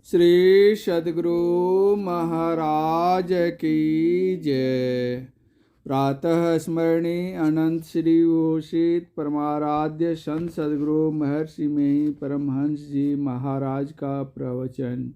श्री सद्गुरु महाराज की जय। प्रातः स्मरणीय अनंत श्री घोषित परमाराध्य संत सद्गुरु महर्षि में परमहंस जी महाराज का प्रवचन।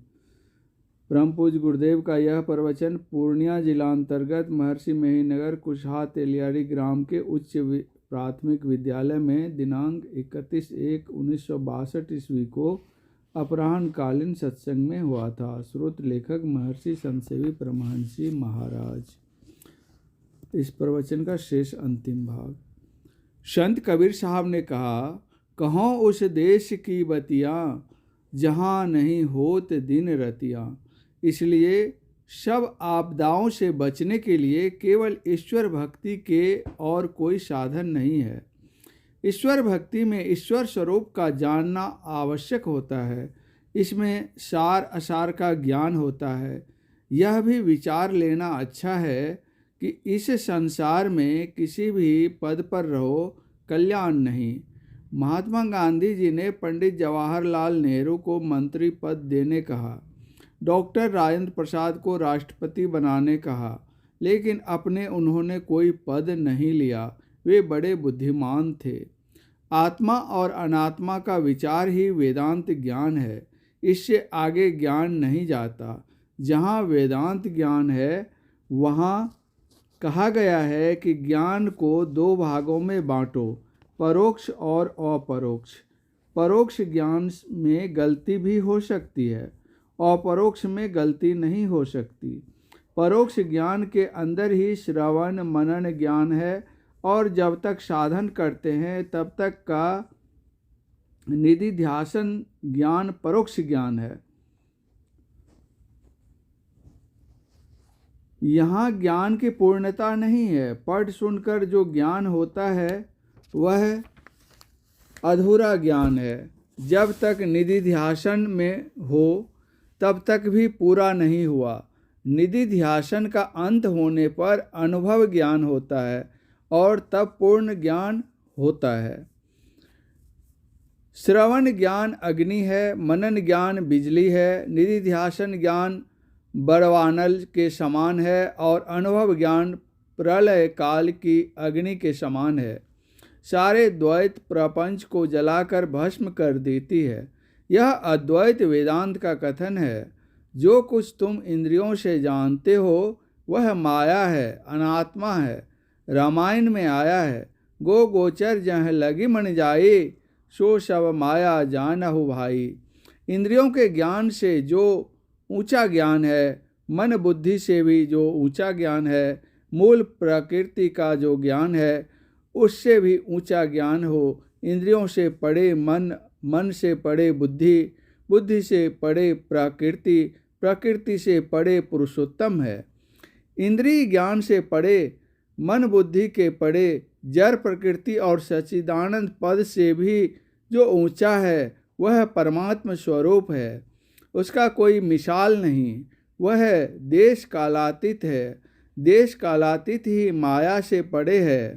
परम पूज्य गुरुदेव का यह प्रवचन पूर्णिया जिला अंतर्गत महर्षि मेहीनगर कुशहा तेलियाड़ी ग्राम के उच्च प्राथमिक विद्यालय में दिनांक 31/1/1962 ईस्वी को अपराह्न कालीन सत्संग में हुआ था। स्रोत लेखक महर्षि संतसेवी परमहंस जी महाराज। इस प्रवचन का शेष अंतिम भाग। संत कबीर साहब ने कहा, कहो उस देश की बतियाँ जहाँ नहीं होत दिन रतियाँ। इसलिए सब आपदाओं से बचने के लिए केवल ईश्वर भक्ति के और कोई साधन नहीं है। ईश्वर भक्ति में ईश्वर स्वरूप का जानना आवश्यक होता है। इसमें सार असार का ज्ञान होता है। यह भी विचार लेना अच्छा है कि इस संसार में किसी भी पद पर रहो, कल्याण नहीं। महात्मा गांधी जी ने पंडित जवाहरलाल नेहरू को मंत्री पद देने कहा, डॉक्टर राजेंद्र प्रसाद को राष्ट्रपति बनाने कहा, लेकिन अपने उन्होंने कोई पद नहीं लिया। वे बड़े बुद्धिमान थे। आत्मा और अनात्मा का विचार ही वेदांत ज्ञान है। इससे आगे ज्ञान नहीं जाता। जहाँ वेदांत ज्ञान है वहाँ कहा गया है कि ज्ञान को दो भागों में बांटो, परोक्ष और अपरोक्ष। परोक्ष ज्ञान में गलती भी हो सकती है, अपरोक्ष में गलती नहीं हो सकती। परोक्ष ज्ञान के अंदर ही श्रवण मनन ज्ञान है और जब तक साधन करते हैं तब तक का निधिध्यासन ज्ञान परोक्ष ज्ञान है। यहाँ ज्ञान की पूर्णता नहीं है। पढ़ सुनकर जो ज्ञान होता है वह अधूरा ज्ञान है। जब तक निधिध्यासन में हो तब तक भी पूरा नहीं हुआ। निधिध्यासन का अंत होने पर अनुभव ज्ञान होता है और तब पूर्ण ज्ञान होता है। श्रवण ज्ञान अग्नि है, मनन ज्ञान बिजली है, निधिध्यासन ज्ञान बड़वानल के समान है और अनुभव ज्ञान प्रलय काल की अग्नि के समान है। सारे द्वैत प्रपंच को जलाकर भस्म कर देती है। यह अद्वैत वेदांत का कथन है। जो कुछ तुम इंद्रियों से जानते हो वह माया है, अनात्मा है। रामायण में आया है, गो गोचर जह लगी मन जाए, सो सब माया जानहु भाई। इंद्रियों के ज्ञान से जो ऊंचा ज्ञान है, मन बुद्धि से भी जो ऊंचा ज्ञान है, मूल प्रकृति का जो ज्ञान है उससे भी ऊंचा ज्ञान हो। इंद्रियों से पड़े मन, मन से पड़े बुद्धि, बुद्धि से पड़े प्रकृति, प्रकृति से पड़े पुरुषोत्तम है। इंद्रिय ज्ञान से पड़े मन बुद्धि के पड़े जड़ प्रकृति और सच्चिदानंद पद से भी जो ऊंचा है वह परमात्मा स्वरूप है। उसका कोई मिसाल नहीं। वह देश कालातीत है। देश कालातीत ही माया से पड़े है।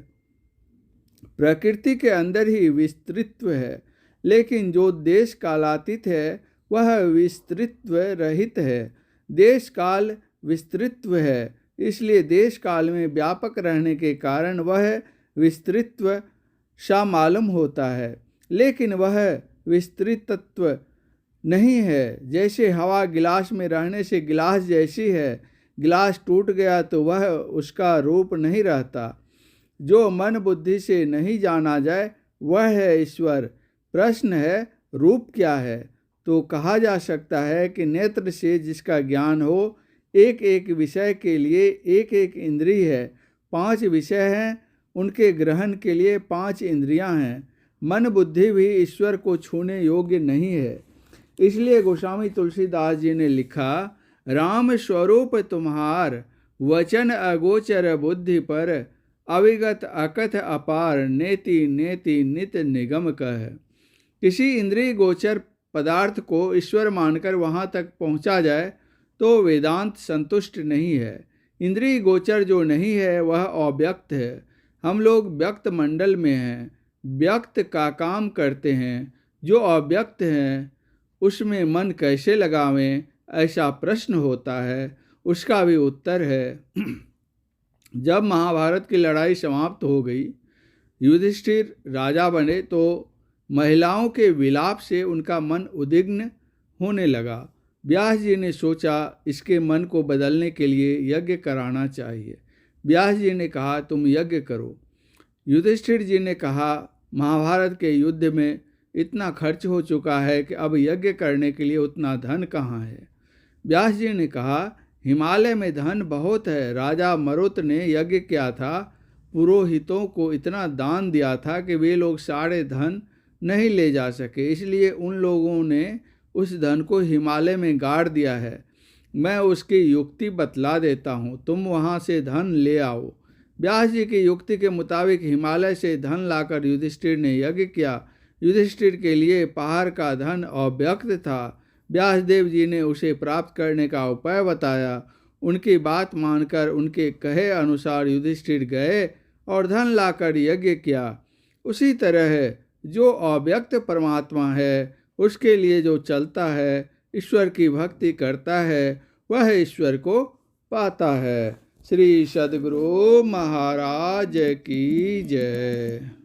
प्रकृति के अंदर ही विस्तृत्व है, लेकिन जो देश कालातीत है वह विस्तृत्व रहित है। देश काल विस्तृत्व है, इसलिए देश काल में व्यापक रहने के कारण वह विस्तृत्व सा मालूम होता है, लेकिन वह विस्तृतत्व नहीं है। जैसे हवा गिलास में रहने से गिलास जैसी है, गिलास टूट गया तो वह उसका रूप नहीं रहता। जो मन बुद्धि से नहीं जाना जाए वह है ईश्वर। प्रश्न है रूप क्या है? तो कहा जा सकता है कि नेत्र से जिसका ज्ञान हो, एक एक विषय के लिए एक एक इंद्रिय है। 5 विषय हैं, उनके ग्रहण के लिए 5 इंद्रियां हैं। मन बुद्धि भी ईश्वर को छूने योग्य नहीं है। इसलिए गोस्वामी तुलसीदास जी ने लिखा, राम स्वरूप तुम्हार वचन अगोचर बुद्धि पर, अविगत अकथ अपार नेति नेति नित निगम कह। किसी इंद्रिय गोचर पदार्थ को ईश्वर मानकर वहाँ तक पहुँचा जाए तो वेदांत संतुष्ट नहीं है। इंद्रिय गोचर जो नहीं है वह अव्यक्त है। हम लोग व्यक्त मंडल में हैं, व्यक्त का काम करते हैं। जो अव्यक्त हैं उसमें मन कैसे लगावें, ऐसा प्रश्न होता है। उसका भी उत्तर है। जब महाभारत की लड़ाई समाप्त हो गई, युधिष्ठिर राजा बने, तो महिलाओं के विलाप से उनका मन उद्विग्न होने लगा। व्यास जी ने सोचा इसके मन को बदलने के लिए यज्ञ कराना चाहिए। व्यास जी ने कहा तुम यज्ञ करो। युधिष्ठिर जी ने कहा महाभारत के युद्ध में इतना खर्च हो चुका है कि अब यज्ञ करने के लिए उतना धन कहाँ है। व्यास जी ने कहा हिमालय में धन बहुत है। राजा मरुत ने यज्ञ किया था, पुरोहितों को इतना दान दिया था कि वे लोग सारे धन नहीं ले जा सके, इसलिए उन लोगों ने उस धन को हिमालय में गाड़ दिया है। मैं उसकी युक्ति बतला देता हूँ, तुम वहाँ से धन ले आओ। व्यास जी की युक्ति के मुताबिक हिमालय से धन लाकर युधिष्ठिर ने यज्ञ किया। युधिष्ठिर के लिए पहाड़ का धन अव्यक्त था। व्यासदेव जी ने उसे प्राप्त करने का उपाय बताया। उनकी बात मानकर उनके कहे अनुसार युधिष्ठिर गए और धन लाकर यज्ञ किया। उसी तरह जो अव्यक्त परमात्मा है, उसके लिए जो चलता है, ईश्वर की भक्ति करता है, वह ईश्वर को पाता है। श्री सद्गुरु महाराज की जय।